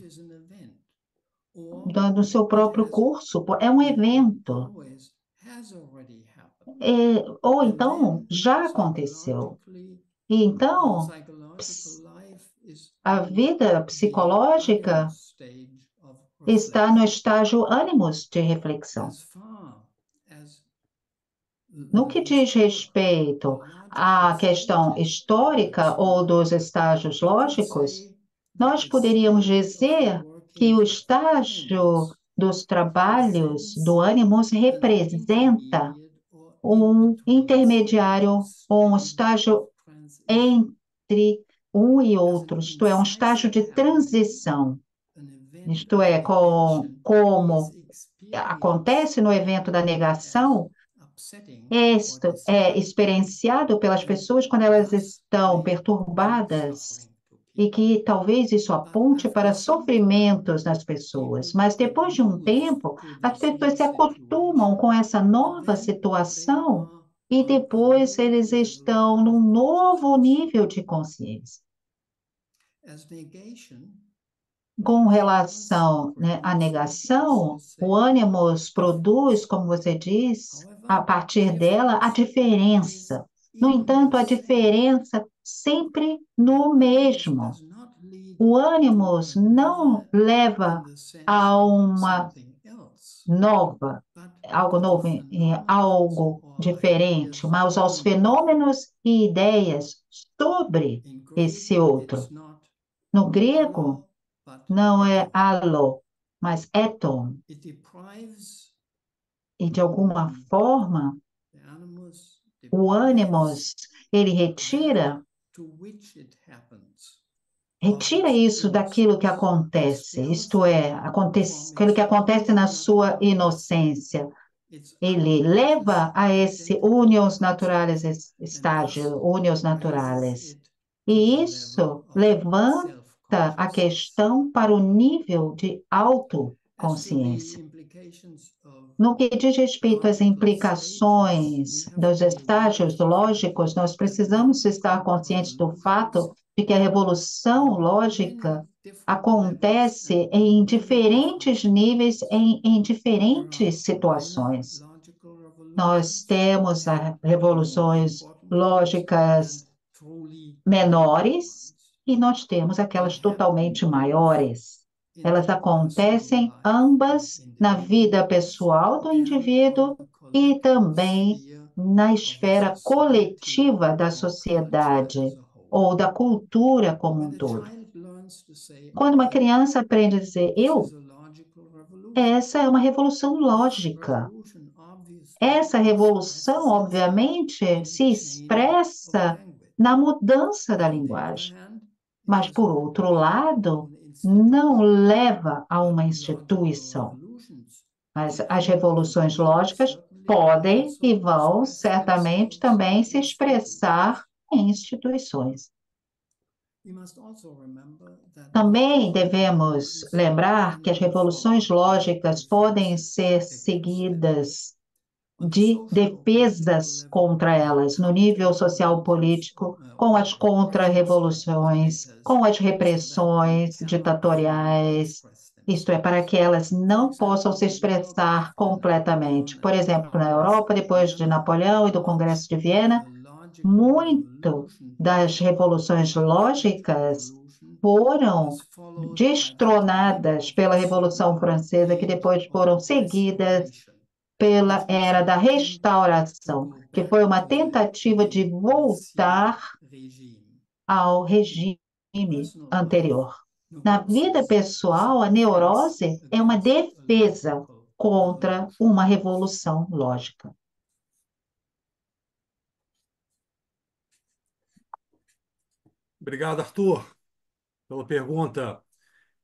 no seu próprio curso, é um evento. Ou então já aconteceu. E então, a vida psicológica está no estágio ânimos de reflexão. No que diz respeito à questão histórica ou dos estágios lógicos, nós poderíamos dizer que o estágio dos trabalhos do ânimos representa um intermediário, um estágio entre um e outro, isto é, um estágio de transição, isto é, como acontece no evento da negação, isto é experienciado pelas pessoas quando elas estão perturbadas e que talvez isso aponte para sofrimentos nas pessoas, mas depois de um tempo, as pessoas se acostumam com essa nova situação e depois eles estão num novo nível de consciência. Com relação, né, à negação, o ânimos produz, como você diz, a partir dela, a diferença. No entanto, a diferença sempre no mesmo. O ânimos não leva a uma nova, algo novo, algo diferente, mas aos fenômenos e ideias sobre esse outro. No grego, não é allo, mas eton. E de alguma forma, o ânimos, ele retira isso daquilo que acontece, isto é, aquilo que acontece na sua inocência. Ele leva a esse unios naturales estágio, unios naturales. E isso levanta a questão para o nível de autoconsciência. No que diz respeito às implicações dos estágios lógicos, nós precisamos estar conscientes do fato de que a revolução lógica acontece em diferentes níveis, em diferentes situações. Nós temos as revoluções lógicas menores e nós temos aquelas totalmente maiores. Elas acontecem ambas na vida pessoal do indivíduo e também na esfera coletiva da sociedade ou da cultura como um todo. Quando uma criança aprende a dizer eu, essa é uma revolução lógica. Essa revolução, obviamente, se expressa na mudança da linguagem, mas, por outro lado, não leva a uma instituição. Mas as revoluções lógicas podem e vão certamente também se expressar em instituições. Também devemos lembrar que as revoluções lógicas podem ser seguidas de defesas contra elas, no nível social-político, com as contra-revoluções, com as repressões ditatoriais, isto é, para que elas não possam se expressar completamente. Por exemplo, na Europa, depois de Napoleão e do Congresso de Viena, muito das revoluções lógicas foram destronadas pela Revolução Francesa, que depois foram seguidas pela era da restauração, que foi uma tentativa de voltar ao regime anterior. Na vida pessoal, a neurose é uma defesa contra uma revolução lógica. Obrigado, Arthur, pela pergunta.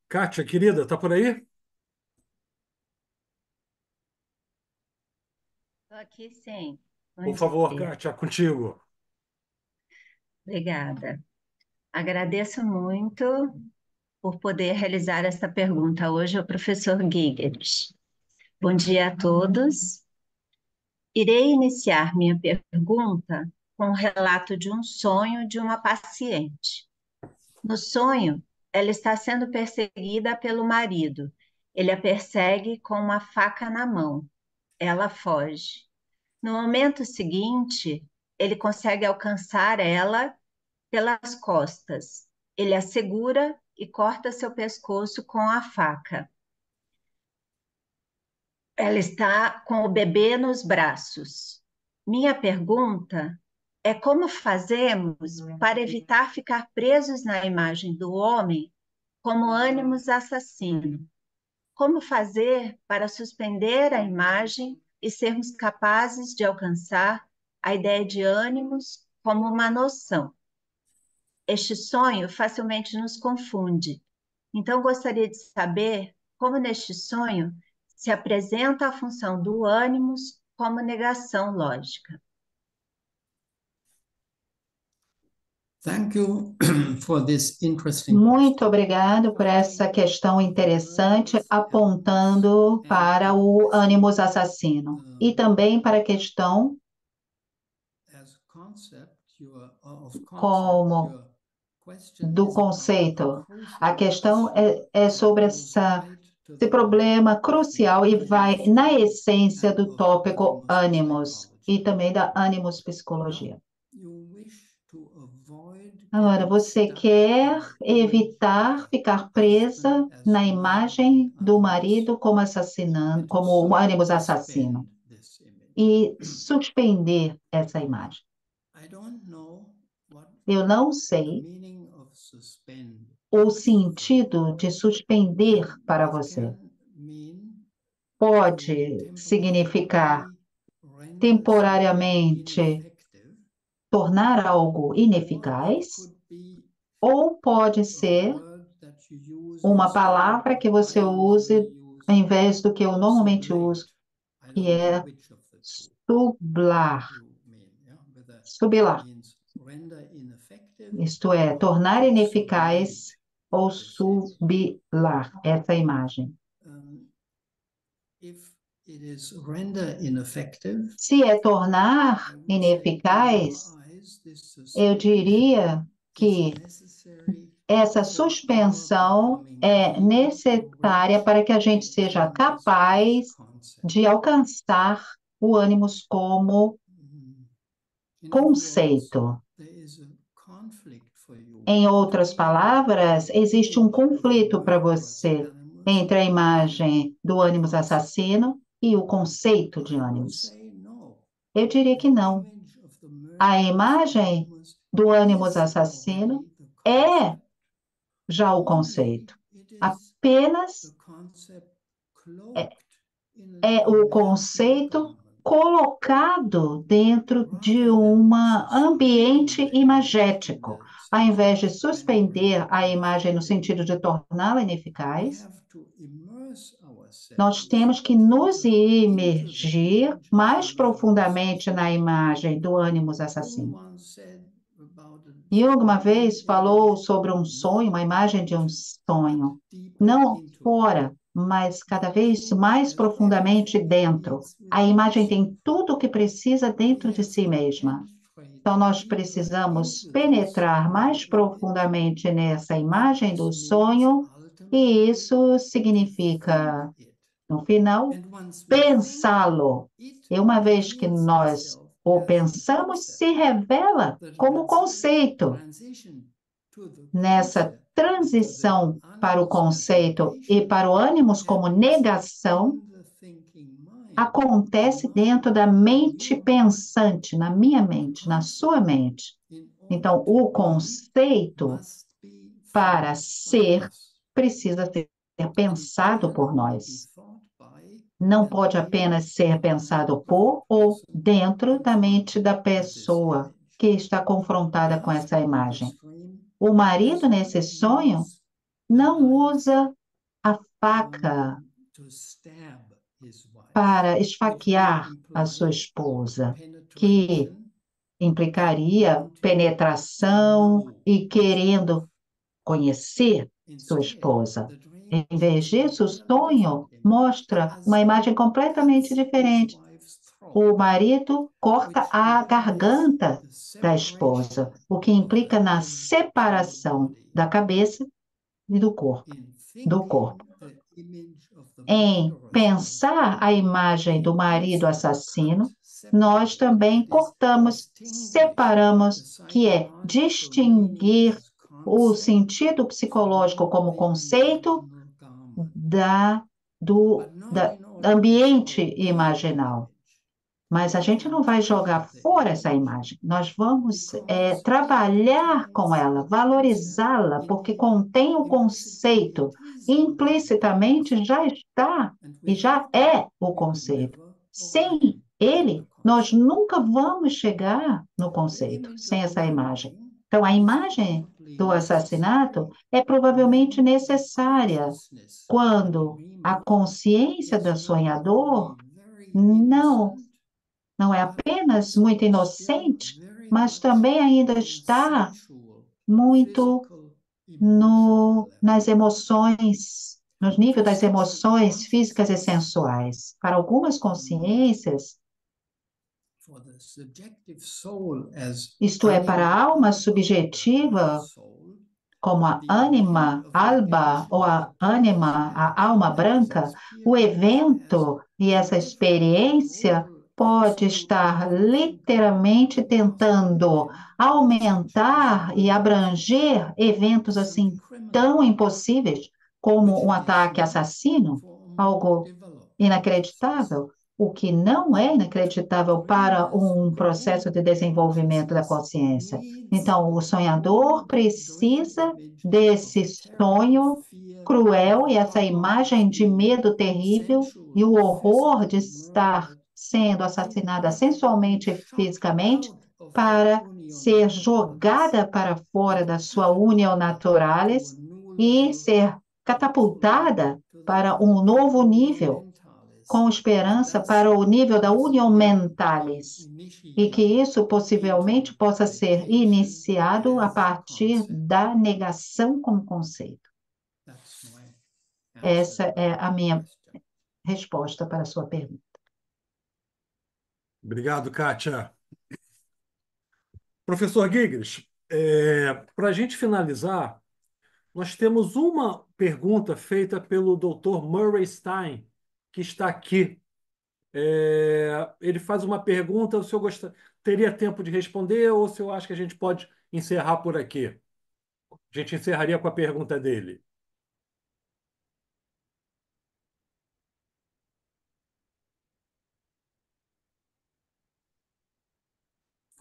Kátia, querida, está por aí? Estou aqui, sim. Por Bom favor, dia. Kátia, contigo. Obrigada. Agradeço muito por poder realizar essa pergunta hoje ao professor Gigeres. Bom dia a todos. Irei iniciar minha pergunta com o relato de um sonho de uma paciente. No sonho, ela está sendo perseguida pelo marido. Ele a persegue com uma faca na mão. Ela foge. No momento seguinte, ele consegue alcançar ela pelas costas. Ele a segura e corta seu pescoço com a faca. Ela está com o bebê nos braços. Minha pergunta é como fazemos para evitar ficar presos na imagem do homem como ânimos assassino? Como fazer para suspender a imagem e sermos capazes de alcançar a ideia de ânimos como uma noção? Este sonho facilmente nos confunde. Então, gostaria de saber como neste sonho se apresenta a função do ânimos como negação lógica. Thank you for this interesting Muito obrigado por essa questão interessante, apontando para o ânimos assassino e também para a questão como do conceito. A questão é sobre esse problema crucial e vai na essência do tópico ânimos e também da ânimos psicologia. Agora, você quer evitar ficar presa na imagem do marido como assassinando, como o ânimos assassino e suspender essa imagem. Eu não sei o sentido de suspender para você. Pode significar temporariamente tornar algo ineficaz, ou pode ser uma palavra que você use ao invés do que eu normalmente uso, que é sublar. Subilar. Isto é, tornar ineficaz ou subilar essa imagem. Se é tornar ineficaz, eu diria que essa suspensão é necessária para que a gente seja capaz de alcançar o ânimos como conceito. Em outras palavras, existe um conflito para você entre a imagem do ânimos assassino e o conceito de ânimos. Eu diria que não. A imagem do ânimos assassino é já o conceito. Apenas é o conceito colocado dentro de um ambiente imagético. Ao invés de suspender a imagem no sentido de torná-la ineficaz, nós temos que nos imergir mais profundamente na imagem do ânimos assassino. Jung uma vez falou sobre um sonho, uma imagem de um sonho, não fora, mas cada vez mais profundamente dentro. A imagem tem tudo o que precisa dentro de si mesma. Então, nós precisamos penetrar mais profundamente nessa imagem do sonho, e isso significa, no final, pensá-lo. E uma vez que nós o pensamos, se revela como conceito. Nessa transição para o conceito e para o ânimos como negação, acontece dentro da mente pensante, na minha mente, na sua mente. Então, o conceito, para ser precisa ser pensado por nós. Não pode apenas ser pensado por ou dentro da mente da pessoa que está confrontada com essa imagem. O marido, nesse sonho, não usa a faca para esfaquear a sua esposa, que implicaria penetração e querendo conhecer sua esposa. Em vez disso, o sonho mostra uma imagem completamente diferente. O marido corta a garganta da esposa, o que implica na separação da cabeça e do corpo, do corpo. Em pensar a imagem do marido assassino, nós também cortamos, separamos, que é distinguir o sentido psicológico como conceito da ambiente imaginal. Mas a gente não vai jogar fora essa imagem. Nós vamos trabalhar com ela, valorizá-la, porque contém o conceito. Implicitamente já está e já é o conceito. Sem ele, nós nunca vamos chegar no conceito, sem essa imagem. Então, a imagem do assassinato é provavelmente necessária quando a consciência do sonhador não é apenas muito inocente, mas também ainda está muito nas emoções, no nível das emoções físicas e sensuais. Para algumas consciências, isto é, para a alma subjetiva, como a ânima alba ou a ânima, a alma branca, o evento e essa experiência pode estar literalmente tentando aumentar e abranger eventos assim tão impossíveis como um ataque assassino, algo inacreditável, o que não é inacreditável para um processo de desenvolvimento da consciência. Então, o sonhador precisa desse sonho cruel e essa imagem de medo terrível e o horror de estar sendo assassinada sensualmente e fisicamente para ser jogada para fora da sua união naturalis e ser catapultada para um novo nível, com esperança para o nível da união mentalis, e que isso possivelmente possa ser iniciado a partir da negação como conceito. Essa é a minha resposta para a sua pergunta. Obrigado, Kátia. Professor Gigres, para a gente finalizar, nós temos uma pergunta feita pelo Dr. Murray Stein, que está aqui. Ele faz uma pergunta, o senhor teria tempo de responder ou o senhor acha que a gente pode encerrar por aqui? A gente encerraria com a pergunta dele.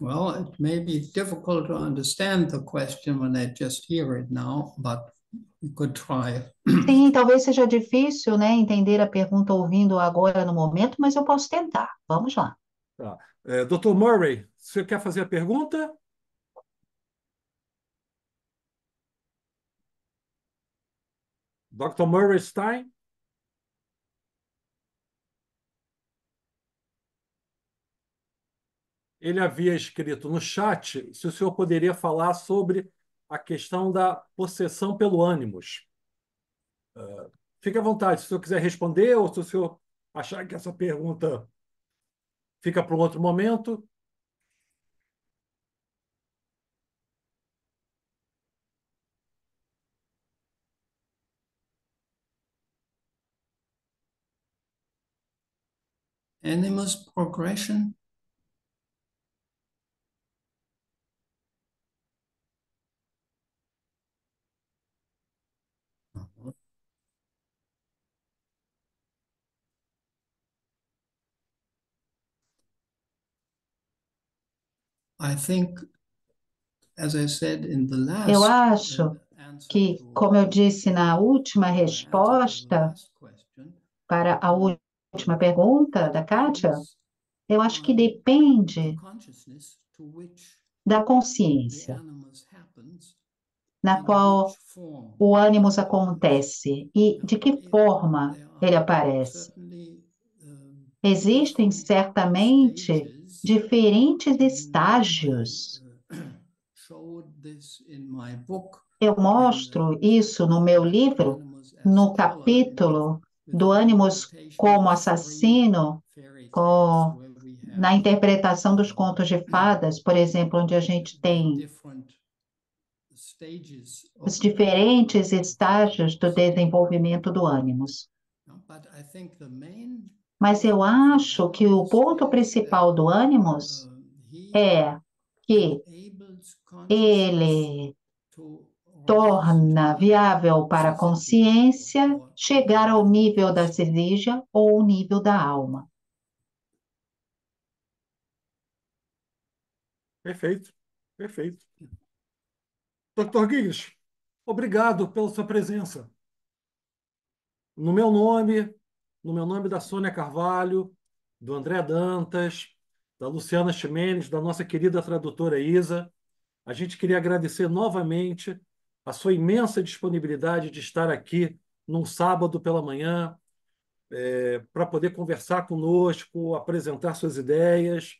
Well, it may be difficult to understand the question when I just hear it now, but we could try. Sim, talvez seja difícil, né, entender a pergunta ouvindo agora no momento, mas eu posso tentar. Vamos lá. Tá. Dr. Murray, você quer fazer a pergunta? Dr. Murray Stein? Ele havia escrito no chat se o senhor poderia falar sobre a questão da possessão pelo ânimos. Fique à vontade, se o senhor quiser responder ou se o senhor achar que essa pergunta fica para um outro momento. Animus progression. I think, as I said in the Eu last acho que, como eu disse na última resposta para a última pergunta da Kátia, eu acho que depende da consciência na qual o ânimos acontece e de que forma ele aparece. Existem certamente diferentes estágios. Eu mostro isso no meu livro, no capítulo do ânimos como assassino, na interpretação dos contos de fadas, por exemplo, onde a gente tem os diferentes estágios do desenvolvimento do ânimos. Mas eu acho que o ponto principal do ânimos é que ele torna viável para a consciência chegar ao nível da cerveja ou o nível da alma. Perfeito, perfeito. Dr. Guinness, obrigado pela sua presença. No meu nome da Sônia Carvalho, do André Dantas, da Luciana Ximenes, da nossa querida tradutora Isa, a gente queria agradecer novamente a sua imensa disponibilidade de estar aqui num sábado pela manhã, para poder conversar conosco, apresentar suas ideias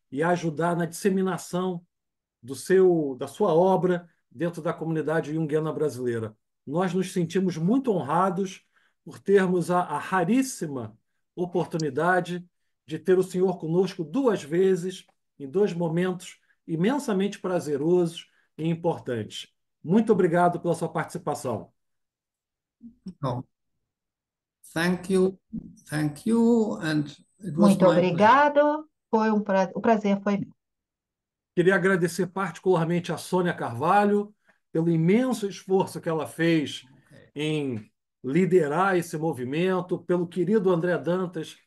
e ajudar na disseminação da sua obra dentro da comunidade junguiana brasileira. Nós nos sentimos muito honrados por termos a raríssima oportunidade de ter o senhor conosco duas vezes, em dois momentos imensamente prazerosos e importantes. Muito obrigado pela sua participação. Oh, thank you, and it was Muito my pleasure. obrigado. O prazer foi meu. Queria agradecer particularmente a Sônia Carvalho pelo imenso esforço que ela fez em liderar esse movimento, pelo querido André Dantas,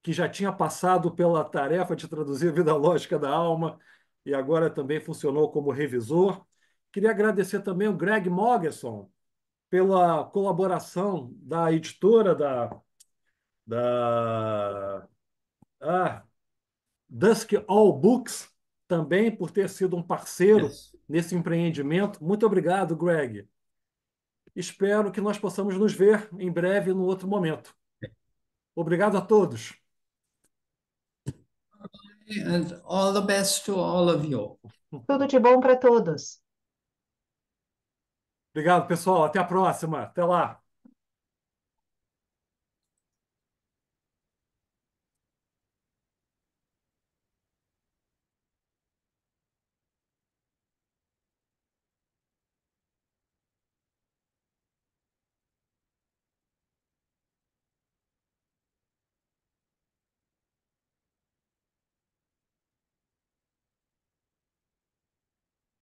que já tinha passado pela tarefa de traduzir a Vida Lógica da Alma e agora também funcionou como revisor. Queria agradecer também o Greg Mogerson pela colaboração da editora da Dusk All Books, também por ter sido um parceiro nesse empreendimento. Muito obrigado, Greg. Espero que nós possamos nos ver em breve, no outro momento. Obrigado a todos. And all the best to all of you. Tudo de bom para todos. Obrigado, pessoal. Até a próxima. Até lá.